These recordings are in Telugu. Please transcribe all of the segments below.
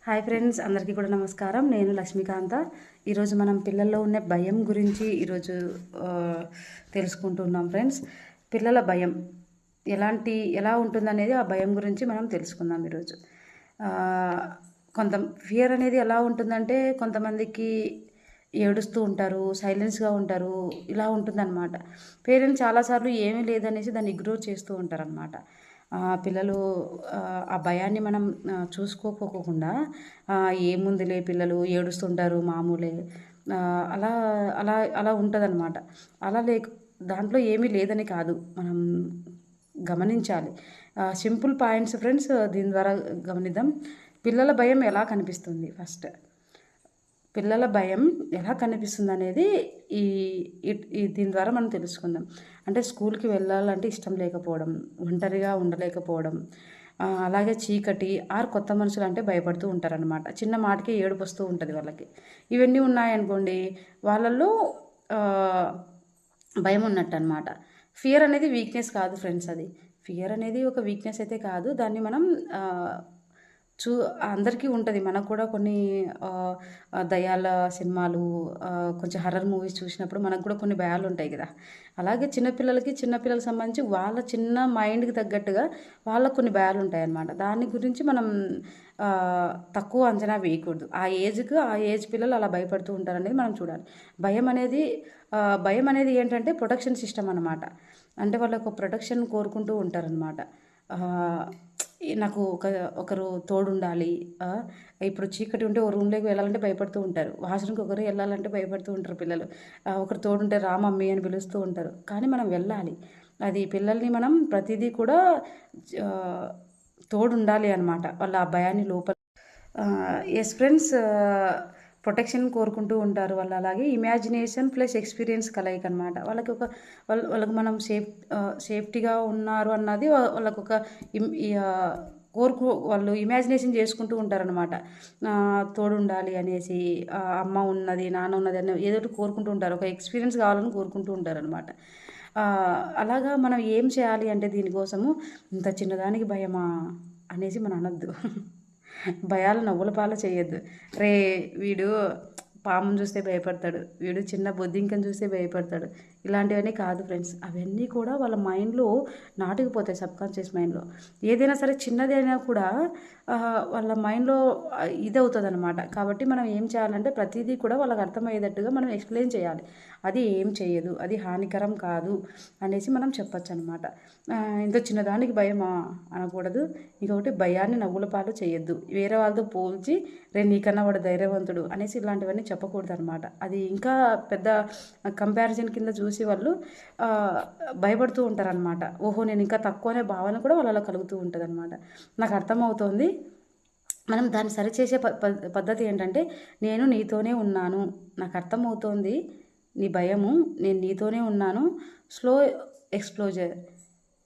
హాయ్ ఫ్రెండ్స్, అందరికీ కూడా నమస్కారం. నేను లక్ష్మీకాంత. ఈరోజు మనం పిల్లల్లో ఉన్న భయం గురించి ఈరోజు తెలుసుకుంటున్నాం ఫ్రెండ్స్. పిల్లల భయం ఎలా ఉంటుందనేది ఆ భయం గురించి మనం తెలుసుకుందాం ఈరోజు. ఫియర్ అనేది ఎలా ఉంటుందంటే, కొంతమందికి ఏడుస్తూ ఉంటారు, సైలెన్స్గా ఉంటారు, ఇలా ఉంటుందన్నమాట. పేరెంట్స్ చాలాసార్లు ఏమీ లేదనేసి దాన్ని ఇగ్నోర్ చేస్తూ ఉంటారనమాట. పిల్లలు ఆ భయాన్ని మనం చూసుకోకోకుండా ఏముందిలే పిల్లలు ఏడుస్తుంటారు మామూలే, అలా అలా అలా ఉంటుందన్నమాట. అలా దాంట్లో ఏమీ లేదని కాదు, మనం గమనించాలి. సింపుల్ పాయింట్స్ ఫ్రెండ్స్, దీని ద్వారా గమనిద్దాం. పిల్లల భయం ఎలా కనిపిస్తుంది? ఫస్ట్ పిల్లల భయం ఎలా కనిపిస్తుంది అనేది దీని ద్వారా మనం తెలుసుకుందాం. అంటే స్కూల్కి వెళ్ళాలంటే ఇష్టం లేకపోవడం, ఒంటరిగా ఉండలేకపోవడం, అలాగే చీకటి కొత్త మనుషులు అంటే భయపడుతూ ఉంటారనమాట. చిన్న మాటకి ఏడుపు వస్తూ ఉంటుంది వాళ్ళకి. ఇవన్నీ ఉన్నాయనుకోండి, వాళ్ళల్లో భయం ఉన్నట్టు అనమాట. ఫియర్ అనేది వీక్నెస్ కాదు ఫ్రెండ్స్. ఫియర్ అనేది ఒక వీక్నెస్ అయితే కాదు. దాన్ని మనం అందరికీ ఉంటుంది. మనకు కూడా కొన్ని దయ్యాల సినిమాలు, కొంచెం హర్రర్ మూవీస్ చూసినప్పుడు మనకు కూడా కొన్ని భయాలు ఉంటాయి కదా. అలాగే చిన్నపిల్లలకి సంబంధించి వాళ్ళ చిన్న మైండ్కి తగ్గట్టుగా వాళ్ళకు కొన్ని భయాలు ఉంటాయి అన్నమాట. దాని గురించి మనం తక్కువ అంచనా వేయకూడదు. ఆ ఏజ్ పిల్లలు అలా భయపడుతూ ఉంటారనేది మనం చూడాలి. భయం అనేది ఏంటంటే ప్రొటెక్షన్ సిస్టమ్ అన్నమాట. అంటే వాళ్ళకు ప్రొటెక్షన్ కోరుకుంటూ ఉంటారనమాట. నాకు ఒకరు తోడుండాలి. ఇప్పుడు చీకటి ఉంటే ఒక రూమ్లోకి వెళ్ళాలంటే భయపడుతూ ఉంటారు. వాష్రూమ్కి ఒకరు వెళ్ళాలంటే భయపడుతూ ఉంటారు పిల్లలు. ఒకరు తోడుంటే రా మమ్మీ అని పిలుస్తూ ఉంటారు. కానీ మనం వెళ్ళాలి. పిల్లల్ని మనం ప్రతిదీ కూడా తోడుండాలి అనమాట. వాళ్ళ ఆ భయాన్ని లోపల ఎస్ ఫ్రెండ్స్, ప్రొటెక్షన్ కోరుకుంటూ ఉంటారు వాళ్ళు. అలాగే ఇమాజినేషన్ ప్లస్ ఎక్స్పీరియన్స్ కలయిక అనమాట. వాళ్ళకి మనం సేఫ్టీగా ఉన్నారు అన్నది వాళ్ళకు ఒక వాళ్ళు ఇమాజినేషన్ చేసుకుంటూ ఉంటారనమాట. తోడు ఉండాలి అనేసి, అమ్మ ఉన్నది, నాన్న ఉన్నది అని ఏదో ఒకటి కోరుకుంటూ ఉంటారు. ఒక ఎక్స్పీరియన్స్ కావాలని కోరుకుంటూ ఉంటారనమాట. అలాగా మనం ఏం చేయాలి అంటే, దీనికోసము ఇంత చిన్నదానికి భయమా అనేసి మనం అనొద్దు. భయాలు నవ్వుల పాలు చేయొద్దు. వీడు పామును చూస్తే భయపడతాడు, వీడు చిన్న బొద్దింకను చూస్తే భయపడతాడు, ఇలాంటివన్నీ కాదు ఫ్రెండ్స్. అవన్నీ కూడా వాళ్ళ మైండ్లో నాటుకుపోతాయి, సబ్కాన్షియస్ మైండ్లో. ఏదైనా సరే చిన్నదైనా కూడా వాళ్ళ మైండ్లో అవుతుంది అనమాట. కాబట్టి మనం ఏం చేయాలంటే, ప్రతిదీ కూడా వాళ్ళకి అర్థమయ్యేటట్టుగా మనం ఎక్స్ప్లెయిన్ చేయాలి. అది ఏం చేయదు, అది హానికరం కాదు అనేసి మనం చెప్పచ్చు అనమాట. ఇంత చిన్నదానికి భయమా అనకూడదు. ఇంకొకటి, భయాన్ని నవ్వుల పాలు చేయొద్దు. వేరే వాళ్ళతో పోల్చి నీకన్నా వాడు ధైర్యవంతుడు అనేసి ఇలాంటివన్నీ చెప్పకూడదు అనమాట. అది ఇంకా పెద్ద కంపారిజన్ కింద చూసి వాళ్ళు భయపడుతూ ఉంటారనమాట. ఓహో, నేను ఇంకా తక్కువ అనే భావన కూడా వాళ్ళలో కలుగుతూ ఉంటుంది అనమాట. నాకు అర్థమవుతోంది. మనం దాన్ని సరిచేసే పద్ధతి ఏంటంటే, నేను నీతోనే ఉన్నాను, నాకు అర్థమవుతోంది నీ భయము, నేను నీతోనే ఉన్నాను, స్లో ఎక్స్ప్లోజర్,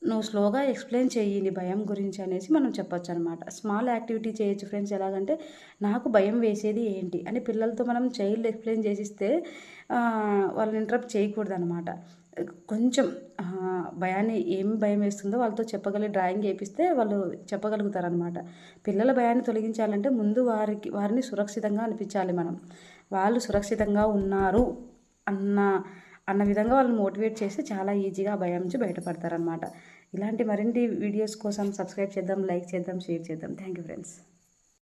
నువ్వు స్లోగా ఎక్స్ప్లెయిన్ చెయ్యి నీ భయం గురించి అనేసి మనం చెప్పొచ్చు అనమాట. స్మాల్ యాక్టివిటీ చేయొచ్చు ఫ్రెండ్స్. ఎలాగంటే, నాకు భయం వేసేది ఏంటి అని పిల్లలతో మనం చైల్డ్ ఎక్స్ప్లెయిన్ చేసిస్తే వాళ్ళని ఇంటరప్ట్ చేయకూడదు అనమాట. కొంచెం ఏం భయం వేస్తుందో వాళ్ళతో డ్రాయింగ్ వేపిస్తే వాళ్ళు చెప్పగలుగుతారనమాట. పిల్లల భయాన్ని తొలగించాలంటే ముందు వారిని సురక్షితంగా అనిపించాలి మనం. వాళ్ళు సురక్షితంగా ఉన్నారు అన్న విధంగా వాళ్ళని మోటివేట్ చేస్తే చాలా ఈజీగా ఆ భయం నుంచి బయటపడతారనమాట. ఇలాంటి మరిన్ని వీడియోస్ కోసం సబ్స్క్రైబ్ చేద్దాం, లైక్ చేద్దాం, షేర్ చేద్దాం. Thank you friends.